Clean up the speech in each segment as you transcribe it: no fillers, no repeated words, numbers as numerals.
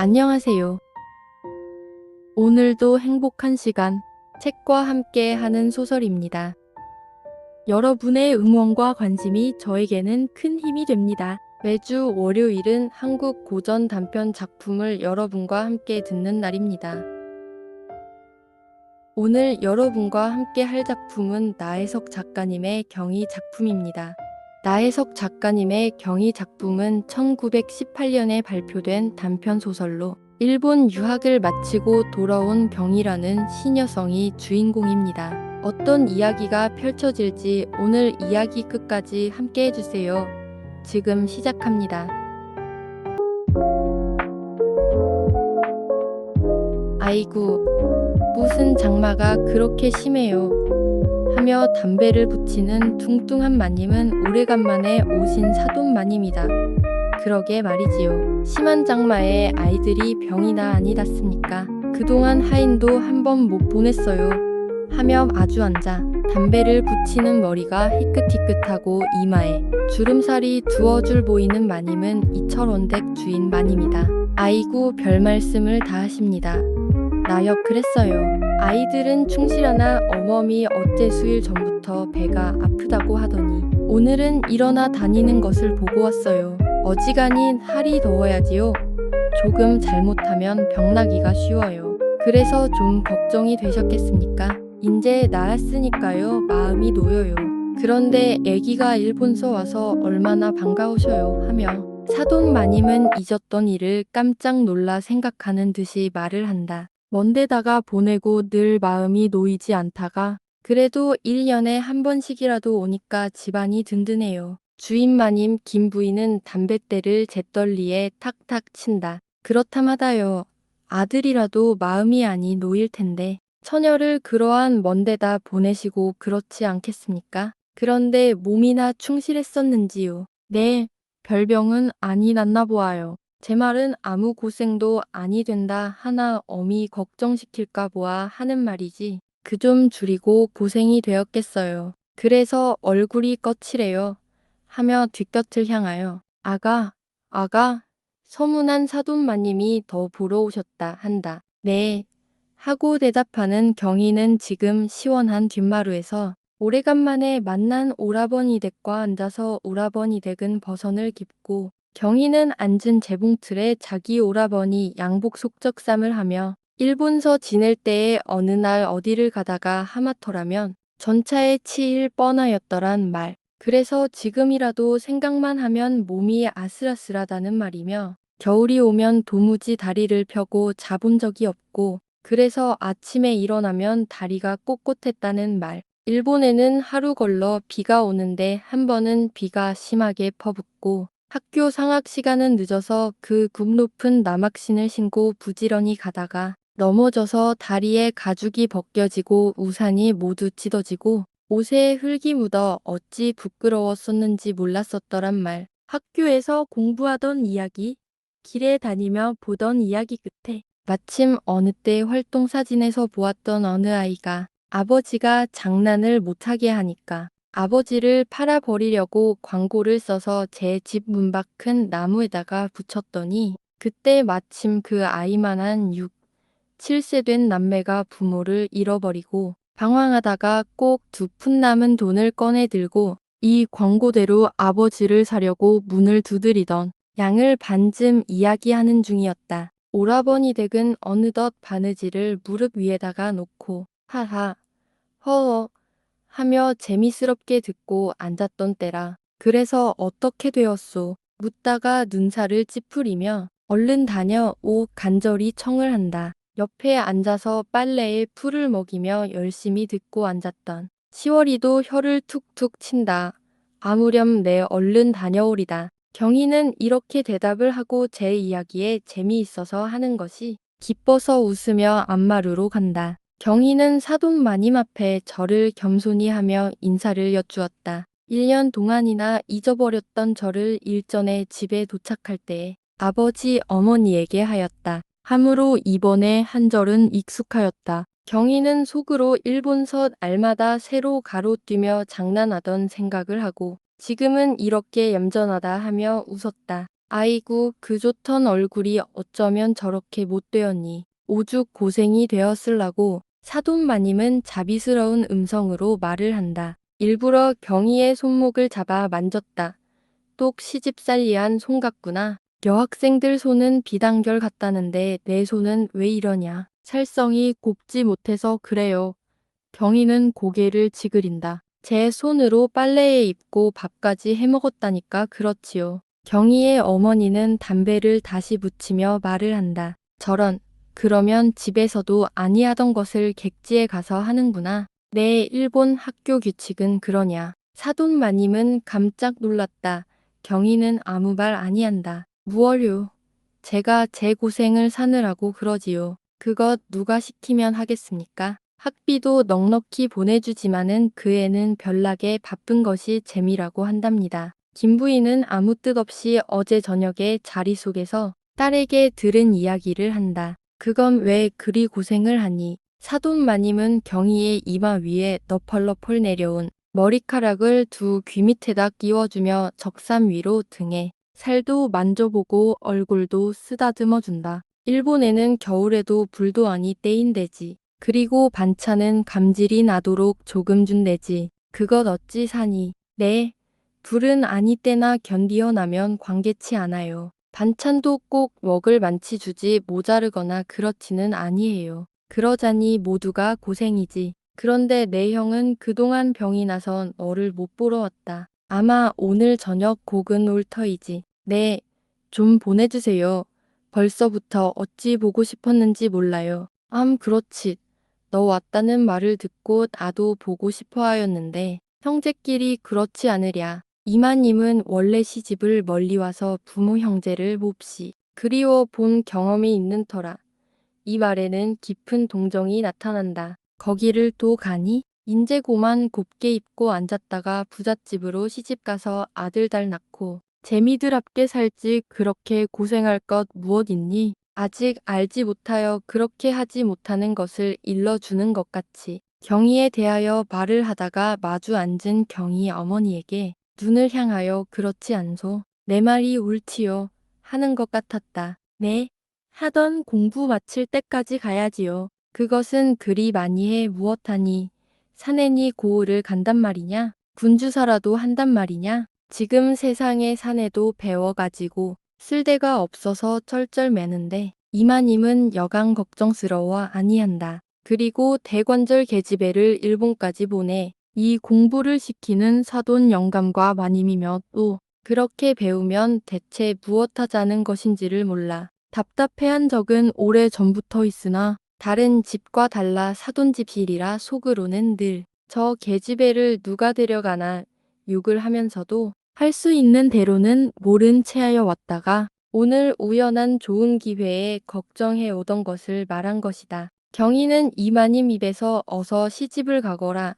안녕하세요. 오늘도 행복한 시간, 책과 함께 하는 소설입니다. 여러분의 응원과 관심이 저에게는 큰 힘이 됩니다. 매주 월요일은 한국 고전 단편 작품을 여러분과 함께 듣는 날입니다. 오늘 여러분과 함께 할 작품은 나혜석 작가님의 경이 작품입니다. 나혜석 작가님의 경이 작품은 1918년에 발표된 단편 소설로 일본 유학을 마치고 돌아온 경이라는 시녀성이 주인공입니다. 어떤 이야기가 펼쳐질지 오늘 이야기 끝까지 함께 해주세요. 지금 시작합니다. 아이고, 무슨 장마가 그렇게 심해요. 하며 담배를 붙이는 뚱뚱한 마님은 오래간만에 오신 사돈 마님이다. 그러게 말이지요. 심한 장마에 아이들이 병이나 아니das습니까? 그동안 하인도 한 번 못 보냈어요. 하며 마주 앉아 담배를 붙이는 머리가 희끗희끗하고 이마에 주름살이 두어 줄 보이는 마님은 이철원댁 주인 마님이다. 아이고 별 말씀을 다 하십니다. 나역 그랬어요. 아이들은 충실하나 어멈이 어째 수일 전부터 배가 아프다고 하더니 오늘은 일어나 다니는 것을 보고 왔어요. 어지간히 할이 더워야지요. 조금 잘못하면 병나기가 쉬워요. 그래서 좀 걱정이 되셨겠습니까? 인제 나았으니까요. 마음이 놓여요. 그런데 애기가 일본서 와서 얼마나 반가우셔요 하며 사돈 마님은 잊었던 일을 깜짝 놀라 생각하는 듯이 말을 한다. 먼데다가 보내고 늘 마음이 놓이지 않다가 그래도 1년에 한 번씩이라도 오니까 집안이 든든해요. 주인 마님 김 부인은 담뱃대를 잿덜리에 탁탁 친다. 그렇다마다요. 아들이라도 마음이 아니 놓일 텐데 처녀를 그러한 먼데다 보내시고 그렇지 않겠습니까? 그런데 몸이나 충실했었는지요. 네, 별병은 아니 났나 보아요. 제 말은 아무 고생도 아니 된다 하나 어미 걱정시킬까 보아 하는 말이지. 그 좀 줄이고 고생이 되었겠어요. 그래서 얼굴이 거칠해요. 하며 뒷곁을 향하여 아가, 아가, 서문한 사돈마님이 더 보러 오셨다 한다. 네. 하고 대답하는 경희는 지금 시원한 뒷마루에서 오래간만에 만난 오라버니 댁과 앉아서 오라버니 댁은 버선을 깁고 경희는 앉은 재봉틀에 자기 오라버니 양복 속적삼을 하며 일본서 지낼 때에 어느 날 어디를 가다가 하마터라면 전차에 치일 뻔하였더란 말. 그래서 지금이라도 생각만 하면 몸이 아슬아슬하다는 말이며 겨울이 오면 도무지 다리를 펴고 자본 적이 없고 그래서 아침에 일어나면 다리가 꼿꼿했다는 말. 일본에는 하루 걸러 비가 오는데 한 번은 비가 심하게 퍼붓고 학교 상학 시간은 늦어서 그 굽 높은 나막신을 신고 부지런히 가다가 넘어져서 다리에 가죽이 벗겨지고 우산이 모두 찢어지고 옷에 흙이 묻어 어찌 부끄러웠었는지 몰랐었더란 말. 학교에서 공부하던 이야기, 길에 다니며 보던 이야기 끝에 마침 어느 때 활동사진에서 보았던 어느 아이가 아버지가 장난을 못하게 하니까 아버지를 팔아버리려고 광고를 써서 제 집 문 밖 큰 나무에다가 붙였더니 그때 마침 그 아이만한 6, 7세 된 남매가 부모를 잃어버리고 방황하다가 꼭 2푼 남은 돈을 꺼내 들고 이 광고대로 아버지를 사려고 문을 두드리던 양을 반쯤 이야기하는 중이었다. 오라버니 댁은 어느덧 바느질을 무릎 위에다가 놓고 하하, 허허 하며 재미스럽게 듣고 앉았던 때라. 그래서 어떻게 되었소? 묻다가 눈살을 찌푸리며 얼른 다녀 오 간절히 청을 한다. 옆에 앉아서 빨래에 풀을 먹이며 열심히 듣고 앉았던 시월이도 혀를 툭툭 친다. 아무렴 내 얼른 다녀오리다. 경희는 이렇게 대답을 하고 제 이야기에 재미있어서 하는 것이 기뻐서 웃으며 안마루로 간다. 경희는 사돈 마님 앞에 절을 겸손히 하며 인사를 여쭈었다. 1년 동안이나 잊어버렸던 절을 일전에 집에 도착할 때에 아버지 어머니에게 하였다. 함으로 이번에 한 절은 익숙하였다. 경희는 속으로 일본서 알마다 새로 가로뛰며 장난하던 생각을 하고 지금은 이렇게 얌전하다 하며 웃었다. 아이고 그 좋던 얼굴이 어쩌면 저렇게 못되었니. 오죽 고생이 되었을라고. 사돈마님은 자비스러운 음성으로 말을 한다. 일부러 경희의 손목을 잡아 만졌다. 똑 시집살이한 손 같구나. 여학생들 손은 비단결 같다는데 내 손은 왜 이러냐. 살성이 곱지 못해서 그래요. 경희는 고개를 지그린다. 제 손으로 빨래에 입고 밥까지 해먹었다니까 그렇지요. 경희의 어머니는 담배를 다시 붙이며 말을 한다. 저런, 그러면 집에서도 아니하던 것을 객지에 가서 하는구나. 내 일본 학교 규칙은 그러냐. 사돈마님은 깜짝 놀랐다. 경희는 아무 말 아니한다. 무얼요? 제가 제 고생을 사느라고 그러지요. 그것 누가 시키면 하겠습니까? 학비도 넉넉히 보내주지만은 그 애는 별나게 바쁜 것이 재미라고 한답니다. 김 부인은 아무 뜻 없이 어제 저녁에 자리 속에서 딸에게 들은 이야기를 한다. 그건 왜 그리 고생을 하니? 사돈마님은 경희의 이마 위에 너펄너펄 내려온 머리카락을 두 귀 밑에다 끼워주며 적삼 위로 등에 살도 만져보고 얼굴도 쓰다듬어준다. 일본에는 겨울에도 불도 아니 때인대지. 그리고 반찬은 감질이 나도록 조금 준대지. 그것 어찌 사니? 네. 불은 아니 때나 견디어 나면 관계치 않아요. 반찬도 꼭 먹을 만치 주지 모자르거나 그렇지는 아니에요. 그러자니 모두가 고생이지. 그런데 내 형은 그동안 병이 나서 너를 못 보러 왔다. 아마 오늘 저녁 곡은 올 터이지. 네. 좀 보내주세요. 벌써부터 어찌 보고 싶었는지 몰라요. 그렇지. 너 왔다는 말을 듣고 나도 보고 싶어 하였는데 형제끼리 그렇지 않으랴. 이마님은 원래 시집을 멀리 와서 부모 형제를 몹시 그리워 본 경험이 있는 터라. 이 말에는 깊은 동정이 나타난다. 거기를 또 가니? 인제고만 곱게 입고 앉았다가 부잣집으로 시집가서 아들 딸 낳고 재미들합게 살지 그렇게 고생할 것 무엇 있니? 아직 알지 못하여 그렇게 하지 못하는 것을 일러주는 것 같이 경희에 대하여 말을 하다가 마주 앉은 경희 어머니에게 눈을 향하여 그렇지 않소. 내 말이 옳지요. 하는 것 같았다. 네. 하던 공부 마칠 때까지 가야지요. 그것은 그리 많이 해 무엇하니. 사내니 고을을 간단 말이냐? 군주사라도 한단 말이냐? 지금 세상에 사내도 배워가지고 쓸데가 없어서 쩔쩔매는데 이마님은 여간 걱정스러워 아니한다. 그리고 대관절 계집애를 일본까지 보내 이 공부를 시키는 사돈 영감과 마님이며 또 그렇게 배우면 대체 무엇하자는 것인지를 몰라. 답답해한 적은 오래 전부터 있으나 다른 집과 달라 사돈집이라 속으로는 늘 저 계집애를 누가 데려가나 욕을 하면서도 할 수 있는 대로는 모른 체하여 왔다가 오늘 우연한 좋은 기회에 걱정해 오던 것을 말한 것이다. 경희는 이마님 입에서 어서 시집을 가거라.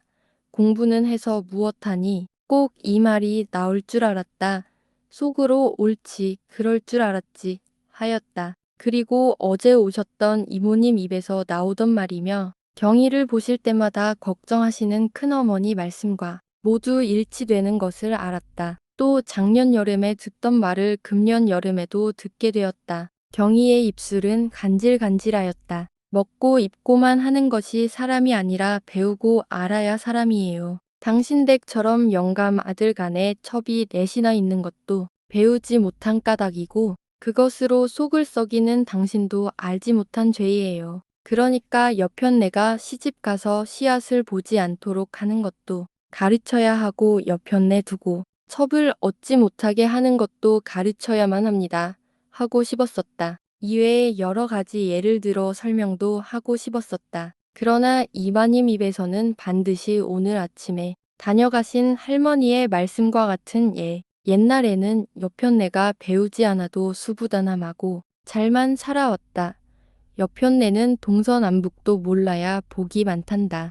공부는 해서 무엇하니? 꼭 이 말이 나올 줄 알았다. 속으로 옳지, 그럴 줄 알았지 하였다. 그리고 어제 오셨던 이모님 입에서 나오던 말이며 경희를 보실 때마다 걱정하시는 큰어머니 말씀과 모두 일치되는 것을 알았다. 또 작년 여름에 듣던 말을 금년 여름에도 듣게 되었다. 경희의 입술은 간질간질하였다. 먹고 입고만 하는 것이 사람이 아니라 배우고 알아야 사람이에요. 당신 댁처럼 영감 아들 간에 첩이 넷이나 있는 것도 배우지 못한 까닭이고 그것으로 속을 썩이는 당신도 알지 못한 죄예요. 그러니까 여편네가 시집가서 씨앗을 보지 않도록 하는 것도 가르쳐야 하고 여편네 두고 첩을 얻지 못하게 하는 것도 가르쳐야만 합니다. 하고 싶었었다. 이외에 여러 가지 예를 들어 설명도 하고 싶었었다. 그러나 이마님 입에서는 반드시 오늘 아침에 다녀가신 할머니의 말씀과 같은 옛날에는 여편네가 배우지 않아도 수부단함하고 잘만 살아왔다. 여편네는 동서남북도 몰라야 복이 많단다.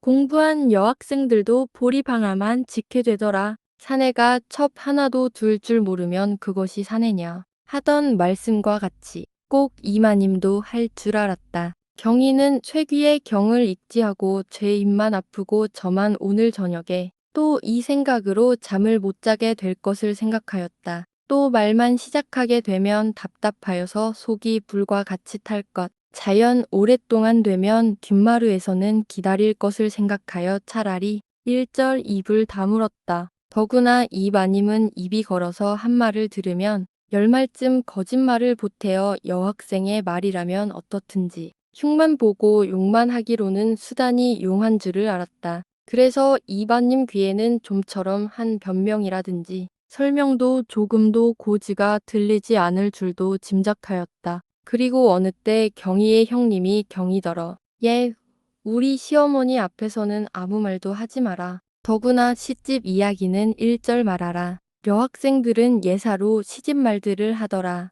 공부한 여학생들도 보리방아만 지게 되더라. 사내가 첩 하나도 둘 줄 모르면 그것이 사내냐. 하던 말씀과 같이 꼭 이마님도 할 줄 알았다. 경희는 최귀의 경을 익지하고 제 입만 아프고 저만 오늘 저녁에 또 이 생각으로 잠을 못 자게 될 것을 생각하였다. 또 말만 시작하게 되면 답답하여서 속이 불과 같이 탈 것. 자연 오랫동안 되면 뒷마루에서는 기다릴 것을 생각하여 차라리 1절 입을 다물었다. 더구나 이 마님은 입이 걸어서 한 말을 들으면 10말쯤 거짓말을 보태어 여학생의 말이라면 어떻든지 흉만 보고 욕만 하기로는 수단이 용한 줄을 알았다. 그래서 이반님 귀에는 좀처럼 한 변명이라든지 설명도 조금도 고지가 들리지 않을 줄도 짐작하였다. 그리고 어느 때 경희의 형님이 경희더러 예, 우리 시어머니 앞에서는 아무 말도 하지 마라. 더구나 시집 이야기는 1절 말하라. 여학생들은 예사로 시집 말들을 하더라.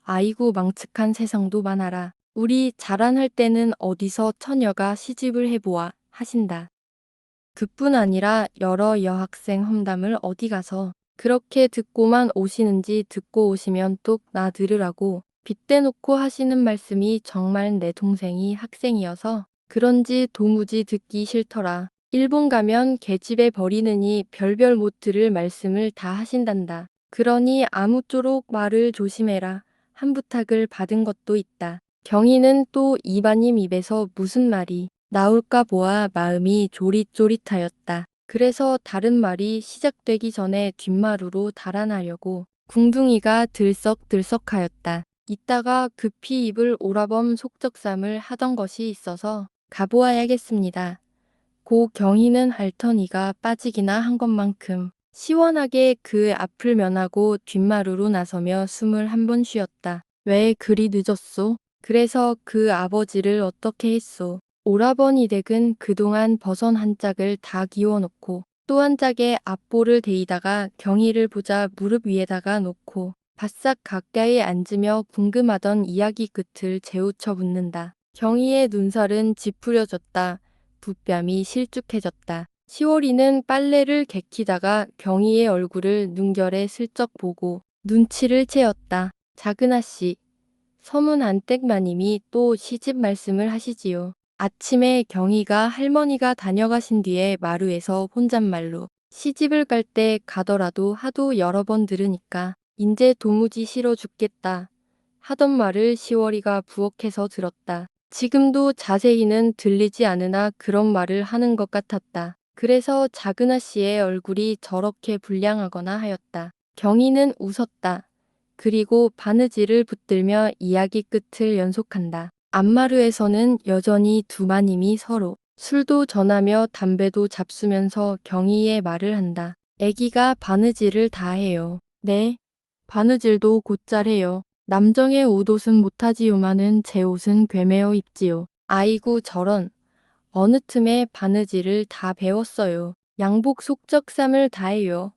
아이고 망측한 세상도 많아라. 우리 자란할 때는 어디서 처녀가 시집을 해보아 하신다. 그뿐 아니라 여러 여학생 험담을 어디 가서 그렇게 듣고만 오시는지 듣고 오시면 뚝 나 들으라고 빗대놓고 하시는 말씀이 정말 내 동생이 학생이어서 그런지 도무지 듣기 싫더라. 일본 가면 계집애 버리느니 별별 못 들을 말씀을 다 하신단다. 그러니 아무쪼록 말을 조심해라. 한 부탁을 받은 것도 있다. 경희는 또 이반님 입에서 무슨 말이 나올까 보아 마음이 조릿조릿하였다. 그래서 다른 말이 시작되기 전에 뒷마루로 달아나려고 궁둥이가 들썩들썩하였다. 이따가 급히 입을 오라범 속적삼을 하던 것이 있어서 가보아야겠습니다. 고 경희는 앓더니가 빠지기나 한 것만큼 시원하게 그 앞을 면하고 뒷마루로 나서며 숨을 한 번 쉬었다. 왜 그리 늦었소? 그래서 그 아버지를 어떻게 했소? 오라버니 댁은 그동안 버선 한 짝을 다 기워놓고 또 한 짝에 앞볼을 대이다가 경희를 보자 무릎 위에다가 놓고 바싹 가까이 앉으며 궁금하던 이야기 끝을 재우쳐 묻는다. 경희의 눈살은 찌푸려졌다. 붓뺨이 실쭉해졌다. 시월이는 빨래를 개키다가 경희의 얼굴을 눈결에 슬쩍 보고 눈치를 채었다. 작은아씨, 서문 안댁마님이 또 시집 말씀을 하시지요. 아침에 경희가 할머니가 다녀가신 뒤에 마루에서 혼잣말로 시집을 갈 때 가더라도 하도 여러 번 들으니까 인제 도무지 싫어 죽겠다 하던 말을 시월이가 부엌에서 들었다. 지금도 자세히는 들리지 않으나 그런 말을 하는 것 같았다. 그래서 작은아씨의 얼굴이 저렇게 불량하거나 하였다. 경희는 웃었다. 그리고 바느질을 붙들며 이야기 끝을 연속한다. 안마루에서는 여전히 두 마님이 서로 술도 전하며 담배도 잡수면서 경희의 말을 한다. 애기가 바느질을 다 해요. 네, 바느질도 곧잘 해요. 남정의 옷옷은 못하지요마는 제 옷은 괴매어 입지요. 아이고 저런. 어느 틈에 바느질을 다 배웠어요. 양복 속적삼을 다 해요.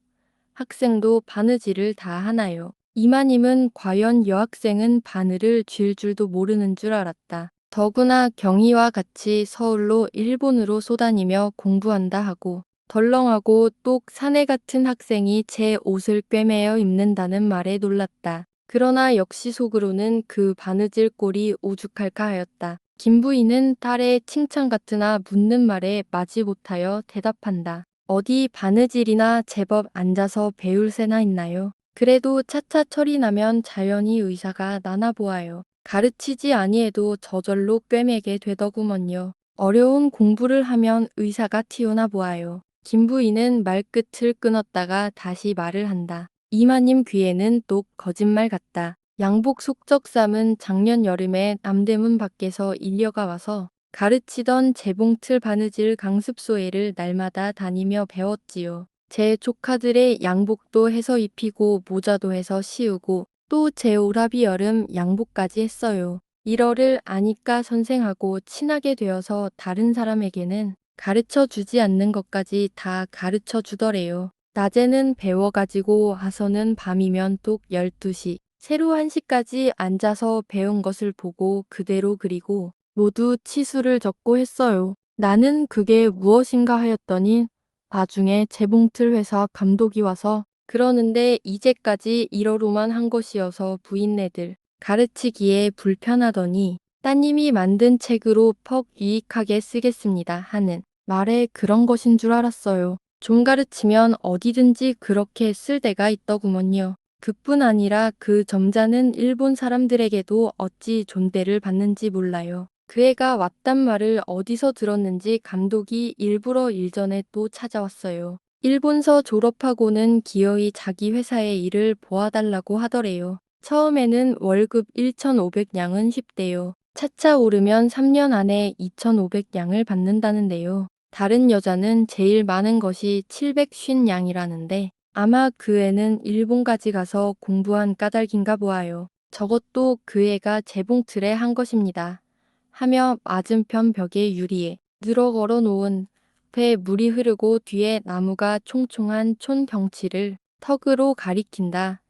학생도 바느질을 다 하나요? 이마님은 과연 여학생은 바늘을 쥘 줄도 모르는 줄 알았다. 더구나 경희와 같이 서울로 일본으로 쏘다니며 공부한다 하고 덜렁하고 똑 사내 같은 학생이 제 옷을 꿰매어 입는다는 말에 놀랐다. 그러나 역시 속으로는 그 바느질 꼴이 오죽할까 하였다. 김부인은 딸의 칭찬 같으나 묻는 말에 마지못하여 대답한다. 어디 바느질이나 제법 앉아서 배울 새나 있나요? 그래도 차차 철이 나면 자연히 의사가 나나 보아요. 가르치지 아니해도 저절로 꿰매게 되더구먼요. 어려운 공부를 하면 의사가 튀어나 보아요. 김부인은 말끝을 끊었다가 다시 말을 한다. 이마님 귀에는 똑 거짓말 같다. 양복 속적삼은 작년 여름에 남대문 밖에서 인려가 와서 가르치던 재봉틀 바느질 강습소에를 날마다 다니며 배웠지요. 제 조카들의 양복도 해서 입히고 모자도 해서 씌우고 또 제 오라비 여름 양복까지 했어요. 일어를 아니까 선생하고 친하게 되어서 다른 사람에게는 가르쳐 주지 않는 것까지 다 가르쳐 주더래요. 낮에는 배워가지고 와서는 밤이면 똑 12시, 새로 1시까지 앉아서 배운 것을 보고 그대로 그리고 모두 치수를 적고 했어요. 나는 그게 무엇인가 하였더니 나중에 재봉틀 회사 감독이 와서 그러는데 이제까지 1어로만 한 것이어서 부인네들 가르치기에 불편하더니 따님이 만든 책으로 퍽 유익하게 쓰겠습니다 하는 말에 그런 것인 줄 알았어요. 좀 가르치면 어디든지 그렇게 쓸 데가 있더구먼요. 그뿐 아니라 그 점자는 일본 사람들에게도 어찌 존대를 받는지 몰라요. 그 애가 왔단 말을 어디서 들었는지 감독이 일부러 일전에 또 찾아왔어요. 일본서 졸업하고는 기어이 자기 회사의 일을 보아달라고 하더래요. 처음에는 월급 1,500냥은 쉽대요. 차차 오르면 3년 안에 2,500냥을 받는다는데요. 다른 여자는 제일 많은 것이 750냥이라는데 아마 그 애는 일본까지 가서 공부한 까닭인가 보아요. 저것도 그 애가 재봉틀에 한 것입니다. 하며 맞은편 벽에 유리에 늘어 걸어 놓은 배 물이 흐르고 뒤에 나무가 총총한 촌경치를 턱으로 가리킨다.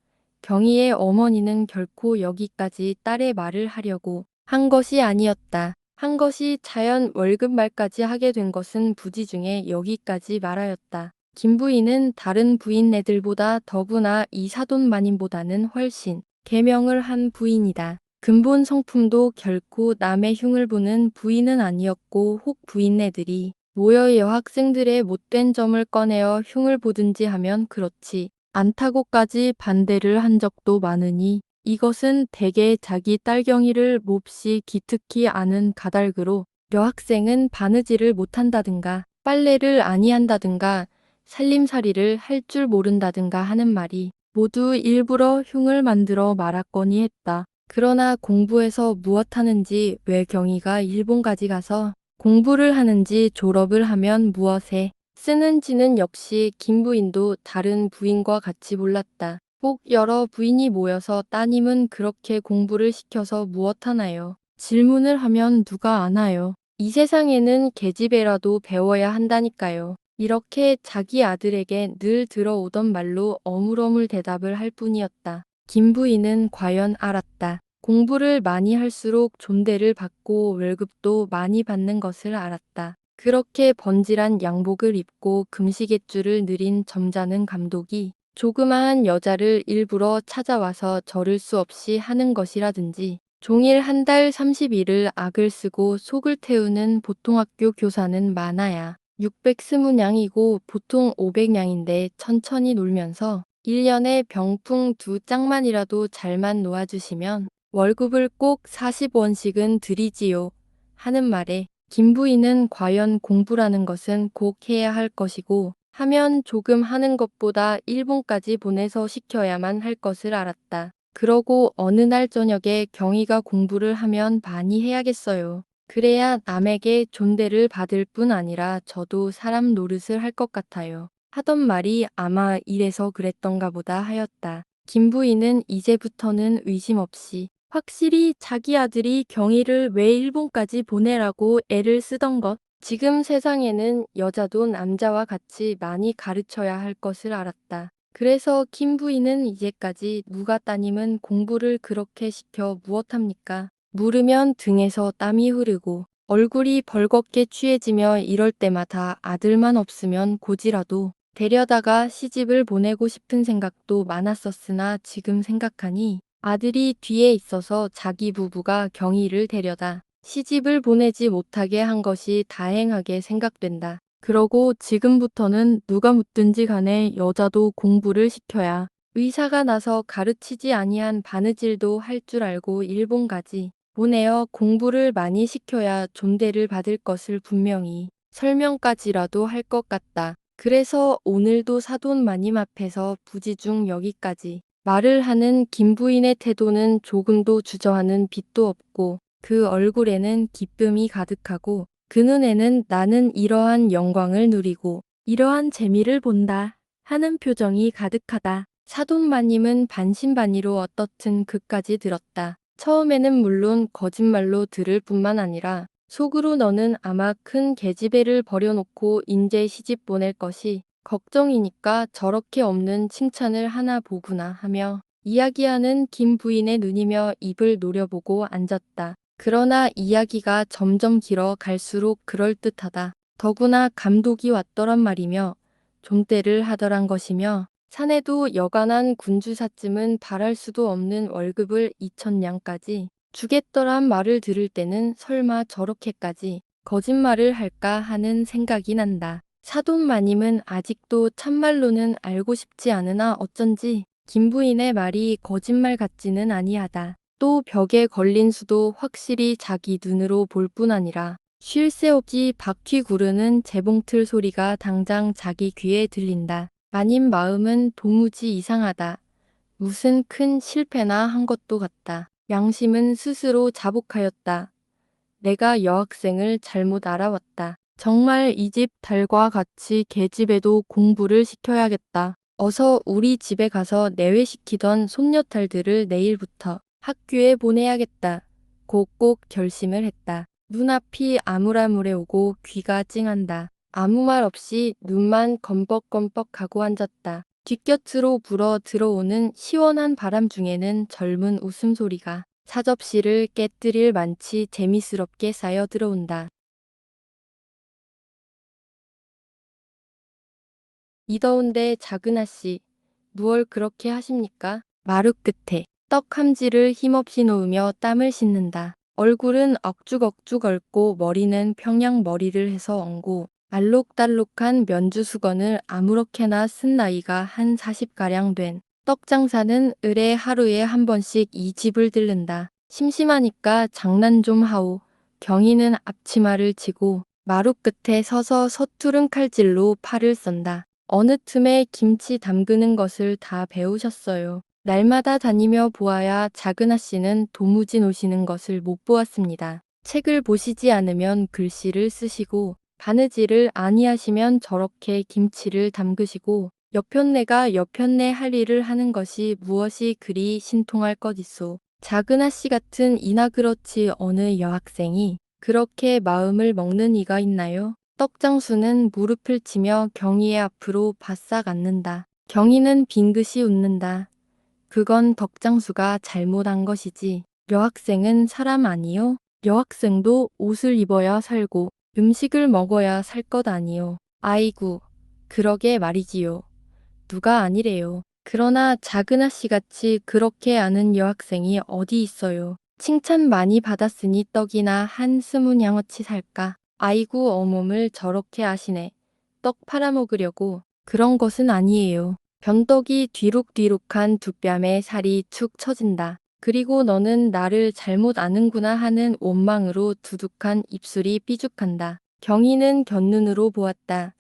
경희의 어머니는 결코 여기까지 딸의 말을 하려고 한 것이 아니었다. 한 것이 자연 월급 말까지 하게 된 것은 부지 중에 여기까지 말하였다. 김 부인은 다른 부인네들보다 더구나 이 사돈 마님보다는 훨씬 계명을 한 부인이다. 근본 성품도 결코 남의 흉을 보는 부인은 아니었고 혹 부인네들이 모여 여학생들의 못된 점을 꺼내어 흉을 보든지 하면 그렇지 않다고까지 반대를 한 적도 많으니 이것은 대개 자기 딸 경희를 몹시 기특히 아는 가달그로 여학생은 바느질을 못한다든가 빨래를 아니한다든가 살림살이를 할 줄 모른다든가 하는 말이 모두 일부러 흉을 만들어 말았거니 했다. 그러나 공부해서 무엇하는지 왜 경희가 일본까지 가서 공부를 하는지 졸업을 하면 무엇에 쓰는지는 역시 김 부인도 다른 부인과 같이 몰랐다. 꼭 여러 부인이 모여서 따님은 그렇게 공부를 시켜서 무엇하나요? 질문을 하면 누가 아나요? 이 세상에는 계집애라도 배워야 한다니까요. 이렇게 자기 아들에게 늘 들어오던 말로 어물어물 대답을 할 뿐이었다. 김 부인은 과연 알았다. 공부를 많이 할수록 존대를 받고 월급도 많이 받는 것을 알았다. 그렇게 번질한 양복을 입고 금시갯줄을 느린 점잖은 감독이 조그마한 여자를 일부러 찾아와서 저를 수 없이 하는 것이라든지 종일 한 달 30일을 악을 쓰고 속을 태우는 보통학교 교사는 많아야 620냥이고 보통 500냥인데 천천히 놀면서 1년에 병풍 2짝만이라도 잘만 놓아주시면 월급을 꼭 40원씩은 드리지요. 하는 말에 김 부인은 과연 공부라는 것은 꼭 해야 할 것이고 하면 조금 하는 것보다 일본까지 보내서 시켜야만 할 것을 알았다. 그러고 어느 날 저녁에 경희가 공부를 하면 많이 해야겠어요. 그래야 남에게 존대를 받을 뿐 아니라 저도 사람 노릇을 할 것 같아요. 하던 말이 아마 이래서 그랬던가 보다 하였다. 김 부인은 이제부터는 의심 없이 확실히 자기 아들이 경희를 왜 일본까지 보내라고 애를 쓰던 것, 지금 세상에는 여자도 남자와 같이 많이 가르쳐야 할 것을 알았다. 그래서 김 부인은 이제까지 누가 따님은 공부를 그렇게 시켜 무엇합니까? 물으면 등에서 땀이 흐르고 얼굴이 벌겋게 취해지며 이럴 때마다 아들만 없으면 고지라도 데려다가 시집을 보내고 싶은 생각도 많았었으나 지금 생각하니 아들이 뒤에 있어서 자기 부부가 경희를 데려다 시집을 보내지 못하게 한 것이 다행하게 생각된다. 그러고 지금부터는 누가 묻든지 간에 여자도 공부를 시켜야 의사가 나서 가르치지 아니한 바느질도 할 줄 알고 일본 가지 보내어 공부를 많이 시켜야 존대를 받을 것을 분명히 설명까지라도 할 것 같다. 그래서 오늘도 사돈 마님 앞에서 부지중 여기까지 말을 하는 김 부인의 태도는 조금도 주저하는 빛도 없고 그 얼굴에는 기쁨이 가득하고 그 눈에는 나는 이러한 영광을 누리고 이러한 재미를 본다 하는 표정이 가득하다. 사돈 마님은 반신반의로 어떻든 그까지 들었다. 처음에는 물론 거짓말로 들을 뿐만 아니라 속으로 너는 아마 큰 계집애를 버려놓고 인제 시집 보낼 것이 걱정이니까 저렇게 없는 칭찬을 하나 보구나 하며 이야기하는 김 부인의 눈이며 입을 노려보고 앉았다. 그러나 이야기가 점점 길어 갈수록 그럴듯하다. 더구나 감독이 왔더란 말이며 존대를 하더란 것이며 사내도 여간한 군주사쯤은 바랄 수도 없는 월급을 2천냥까지 주겠더란 말을 들을 때는 설마 저렇게까지 거짓말을 할까 하는 생각이 난다. 사돈 마님은 아직도 참말로는 알고 싶지 않으나 어쩐지 김 부인의 말이 거짓말 같지는 아니하다. 또 벽에 걸린 수도 확실히 자기 눈으로 볼 뿐 아니라 쉴 새 없이 바퀴 구르는 재봉틀 소리가 당장 자기 귀에 들린다. 마님 마음은 도무지 이상하다. 무슨 큰 실패나 한 것도 같다. 양심은 스스로 자복하였다. 내가 여학생을 잘못 알아왔다. 정말 이 집 달과 같이 계집애도 공부를 시켜야겠다. 어서 우리 집에 가서 내외시키던 손녀딸들을 내일부터 학교에 보내야겠다. 꼭꼭 결심을 했다. 눈앞이 아물아물해오고 귀가 찡한다. 아무 말 없이 눈만 검뻑검뻑하고 앉았다. 뒷곁으로 불어 들어오는 시원한 바람 중에는 젊은 웃음소리가 사접시를 깨뜨릴 만치 재미스럽게 쌓여 들어온다. 이 더운데 작은 아씨, 무얼 그렇게 하십니까? 마루 끝에 떡 함지를 힘없이 놓으며 땀을 씻는다. 얼굴은 억죽억죽 얽고 머리는 평양머리를 해서 엉고 알록달록한 면주 수건을 아무렇게나 쓴 나이가 한 40가량 된 떡장사는 을에 하루에 한 번씩 이 집을 들른다. 심심하니까 장난 좀 하오. 경희는 앞치마를 치고 마루 끝에 서서 서투른 칼질로 팔을 썬다. 어느 틈에 김치 담그는 것을 다 배우셨어요. 날마다 다니며 보아야 작은 아씨는 도무지 노시는 것을 못 보았습니다. 책을 보시지 않으면 글씨를 쓰시고 바느질을 아니하시면 저렇게 김치를 담그시고 여편네가 여편네 할 일을 하는 것이 무엇이 그리 신통할 것 있소. 작은 아씨 같은 이나 그렇지 어느 여학생이 그렇게 마음을 먹는 이가 있나요? 떡장수는 무릎을 치며 경희의 앞으로 바싹 앉는다. 경희는 빙긋이 웃는다. 그건 덕장수가 잘못한 것이지. 여학생은 사람 아니요? 여학생도 옷을 입어야 살고 음식을 먹어야 살 것 아니요. 아이구, 그러게 말이지요. 누가 아니래요. 그러나 작은 아씨같이 그렇게 아는 여학생이 어디 있어요. 칭찬 많이 받았으니 떡이나 한 스문 양어치 살까. 아이고 어멈을 저렇게 아시네. 떡 팔아먹으려고. 그런 것은 아니에요. 변덕이 뒤룩뒤룩한 두 뺨에 살이 축 처진다. 그리고 너는 나를 잘못 아는구나 하는 원망으로 두둑한 입술이 삐죽한다. 경희는 곁눈으로 보았다.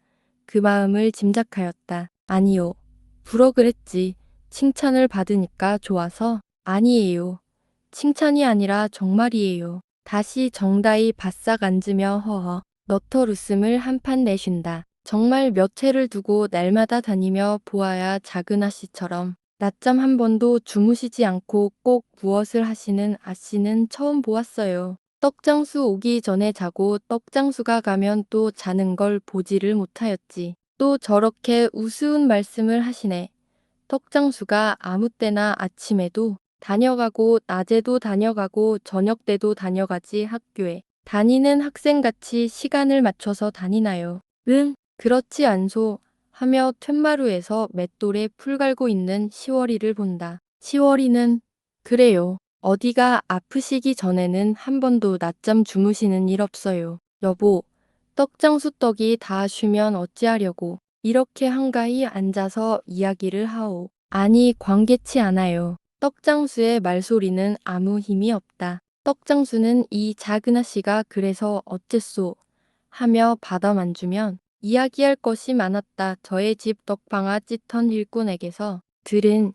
그 마음을 짐작하였다. 아니요. 부러 그랬지. 칭찬을 받으니까 좋아서? 아니에요. 칭찬이 아니라 정말이에요. 다시 정다이 바싹 앉으며 허허 너털 웃음을 한판 내쉰다. 정말 몇 해를 두고 날마다 다니며 보아야 작은 아씨처럼 낮잠 한 번도 주무시지 않고 꼭 무엇을 하시는 아씨는 처음 보았어요. 떡장수 오기 전에 자고 떡장수가 가면 또 자는 걸 보지를 못하였지. 또 저렇게 우스운 말씀을 하시네. 떡장수가 아무 때나 아침에도 다녀가고 낮에도 다녀가고 저녁 때도 다녀가지 학교에 다니는 학생같이 시간을 맞춰서 다니나요? 응, 그렇지 않소. 하며 툇마루에서 맷돌에 풀 갈고 있는 시월이를 본다. 시월이는 그래요. 어디가 아프시기 전에는 한 번도 낮잠 주무시는 일 없어요. 여보, 떡장수 떡이 다 쉬면 어찌하려고 이렇게 한가히 앉아서 이야기를 하오. 아니 광개치 않아요. 떡장수의 말소리는 아무 힘이 없다. 떡장수는 이 작은 아씨가 그래서 어째소 하며 받아만 주면 이야기할 것이 많았다. 저의 집 떡방아 찌턴 일꾼에게서 들은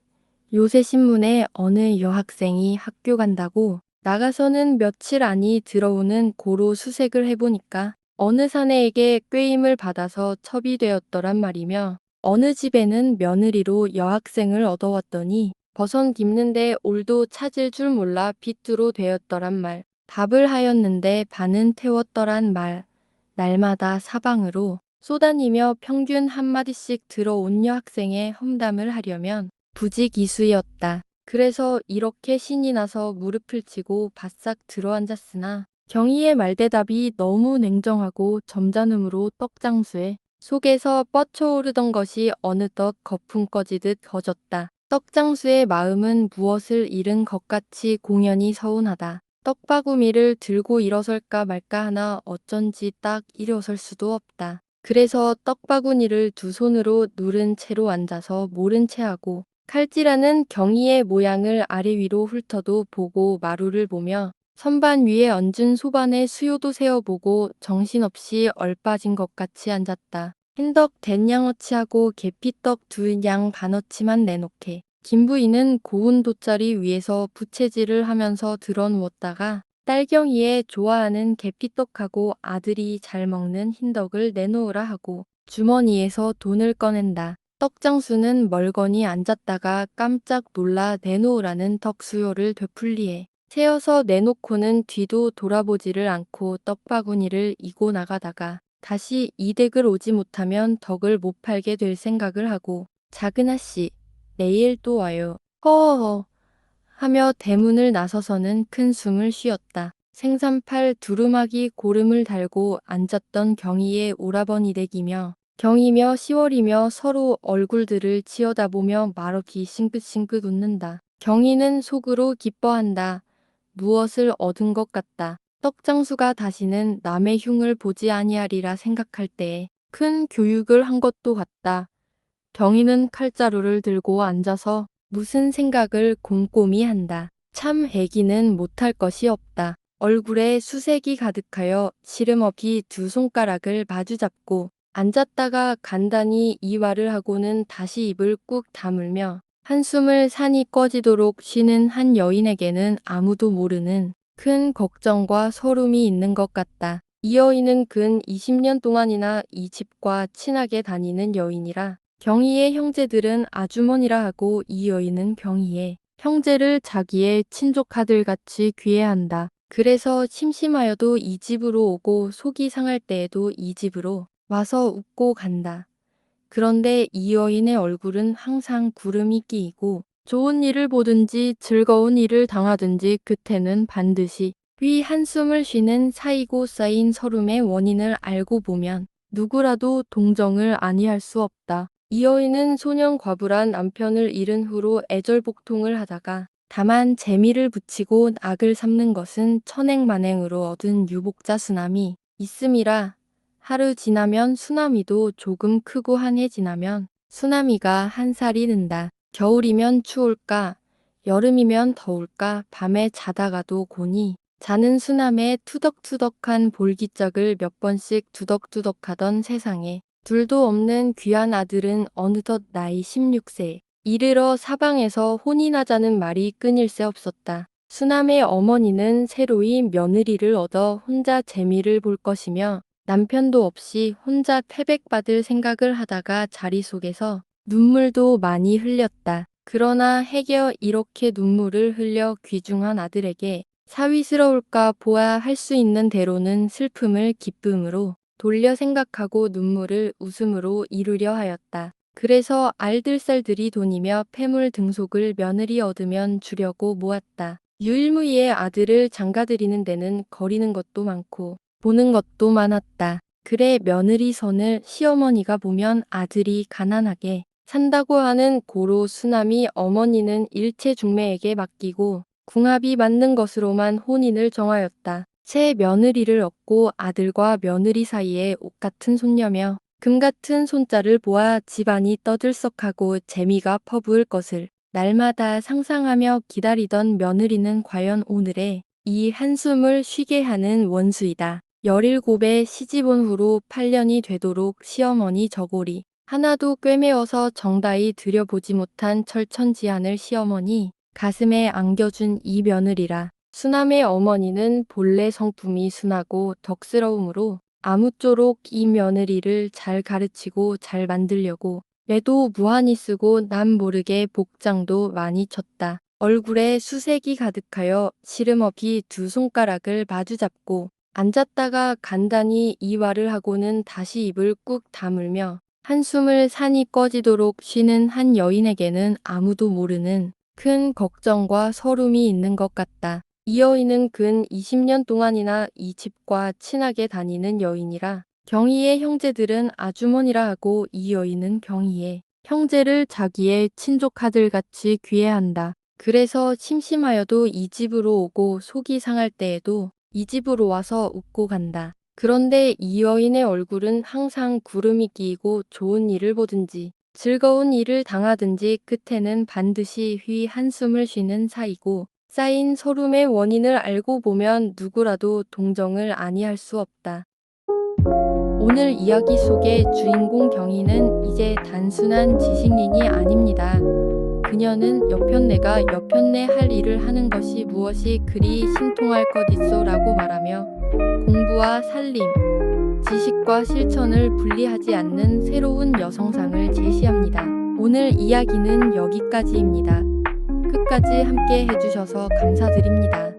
요새 신문에 어느 여학생이 학교 간다고 나가서는 며칠 안이 들어오는 고로 수색을 해보니까 어느 사내에게 꾀임을 받아서 첩이 되었더란 말이며 어느 집에는 며느리로 여학생을 얻어왔더니 버선 깁는데 올도 찾을 줄 몰라 빗두로 되었더란 말. 밥을 하였는데 반은 태웠더란 말. 날마다 사방으로 쏘다니며 평균 한마디씩 들어온 여학생의 험담을 하려면 부지기수였다. 그래서 이렇게 신이 나서 무릎을 치고 바싹 들어앉았으나 경희의 말대답이 너무 냉정하고 점잖음으로 떡장수의 속에서 뻗쳐오르던 것이 어느덧 거품 꺼지듯 거졌다. 떡장수의 마음은 무엇을 잃은 것 같이 공연히 서운하다. 떡바구미를 들고 일어설까 말까 하나 어쩐지 딱 일어설 수도 없다. 그래서 떡바구니를 두 손으로 누른 채로 앉아서 모른 채 하고 칼질하는 경희의 모양을 아래 위로 훑어도 보고 마루를 보며 선반 위에 얹은 소반의 수요도 세어보고 정신없이 얼빠진 것 같이 앉았다. 흰떡 된양어치하고 계피떡 두 양 반어치만 내놓게. 김부인은 고운 돗자리 위에서 부채질을 하면서 들어누웠다가 딸경이의 좋아하는 계피떡하고 아들이 잘 먹는 흰떡을 내놓으라 하고 주머니에서 돈을 꺼낸다. 떡장수는 멀거니 앉았다가 깜짝 놀라 내놓으라는 덕수요를 되풀이해 세어서 내놓고는 뒤도 돌아보지를 않고 떡바구니를 이고 나가다가 다시 이 댁을 오지 못하면 덕을 못 팔게 될 생각을 하고 작은 아씨 내일 또 와요. 허허허 하며 대문을 나서서는 큰 숨을 쉬었다. 생산팔 두루마기 고름을 달고 앉았던 경희의 오라버니 댁이며 경이며 시월이며 서로 얼굴들을 치어다보며 말없이 싱긋싱긋 웃는다. 경희는 속으로 기뻐한다. 무엇을 얻은 것 같다. 떡장수가 다시는 남의 흉을 보지 아니하리라 생각할 때에 큰 교육을 한 것도 같다. 경희는 칼자루를 들고 앉아서 무슨 생각을 곰곰이 한다. 참 애기는 못할 것이 없다. 얼굴에 수색이 가득하여 시름없이 두 손가락을 마주잡고 앉았다가 간단히 이와를 하고는 다시 입을 꾹 다물며 한숨을 산이 꺼지도록 쉬는 한 여인에게는 아무도 모르는 큰 걱정과 서름이 있는 것 같다. 이 여인은 근 20년 동안이나 이 집과 친하게 다니는 여인이라 경희의 형제들은 아주머니라 하고 이 여인은 경희의 형제를 자기의 친족아들같이 귀해한다. 그래서 심심하여도 이 집으로 오고 속이 상할 때에도 이 집으로 와서 웃고 간다. 그런데 이 여인의 얼굴은 항상 구름이 끼이고 좋은 일을 보든지 즐거운 일을 당하든지 끝에는 반드시 휘 한숨을 쉬는 사이고 쌓인 서름의 원인을 알고 보면 누구라도 동정을 아니할 수 없다. 이 여인은 소년 과부란 남편을 잃은 후로 애절복통을 하다가 다만 재미를 붙이고 악을 삼는 것은 천행만행으로 얻은 유복자 수남이 있음이라 하루 지나면 수나미도 조금 크고 한 해 지나면 수나미가 한 살이 는다. 겨울이면 추울까 여름이면 더울까 밤에 자다가도 고니 자는 수남의 투덕투덕한 볼기짝을 몇 번씩 투덕투덕하던 세상에 둘도 없는 귀한 아들은 어느덧 나이 16세 이르러 사방에서 혼이 나자는 말이 끊일 새 없었다. 수남의 어머니는 새로이 며느리를 얻어 혼자 재미를 볼 것이며 남편도 없이 혼자 태백받을 생각을 하다가 자리 속에서 눈물도 많이 흘렸다. 그러나 해겨 이렇게 눈물을 흘려 귀중한 아들에게 사위스러울까 보아 할 수 있는 대로는 슬픔을 기쁨으로 돌려 생각하고 눈물을 웃음으로 이루려 하였다. 그래서 알들살들이 돈이며 폐물 등속을 며느리 얻으면 주려고 모았다. 유일무이의 아들을 장가들이는 데는 거리는 것도 많고 보는 것도 많았다. 그래 며느리 선을 시어머니가 보면 아들이 가난하게 산다고 하는 고로 수남이 어머니는 일체 중매에게 맡기고 궁합이 맞는 것으로만 혼인을 정하였다. 새 며느리를 얻고 아들과 며느리 사이에 옷 같은 손녀며 금 같은 손자를 보아 집안이 떠들썩하고 재미가 퍼부을 것을 날마다 상상하며 기다리던 며느리는 과연 오늘의 이 한숨을 쉬게 하는 원수이다. 17에 시집온 후로 8년이 되도록 시어머니 저고리 하나도 꿰매어서 정다이 들여보지 못한 철천지안을 시어머니 가슴에 안겨준 이 며느리라. 수남의 어머니는 본래 성품이 순하고 덕스러움으로 아무쪼록 이 며느리를 잘 가르치고 잘 만들려고 매도 무한히 쓰고 남 모르게 복장도 많이 쳤다. 얼굴에 수색이 가득하여 시름없이 두 손가락을 마주잡고 앉았다가 간단히 이와를 하고는 다시 입을 꾹 다물며 한숨을 산이 꺼지도록 쉬는 한 여인에게는 아무도 모르는 큰 걱정과 서름이 있는 것 같다. 이 여인은 근 20년 동안이나 이 집과 친하게 다니는 여인이라 경희의 형제들은 아주머니라 하고 이 여인은 경희의 형제를 자기의 친족아들같이 귀해한다. 그래서 심심하여도 이 집으로 오고 속이 상할 때에도 이 집으로 와서 웃고 간다. 그런데 이 여인의 얼굴은 항상 구름이 끼이고 좋은 일을 보든지 즐거운 일을 당하든지 끝에는 반드시 한숨을 쉬는 사이고, 쌓인 서름의 원인을 알고 보면 누구라도 동정을 아니할 수 없다. 오늘 이야기 속의 주인공 경희는 이제 단순한 지식인이 아닙니다. 그녀는 여편네가 여편네 할 일을 하는 것이 무엇이 그리 신통할 것 있어 라고 말하며 공부와 살림, 지식과 실천을 분리하지 않는 새로운 여성상을 제시합니다. 오늘 이야기는 여기까지입니다. 끝까지 함께 해주셔서 감사드립니다.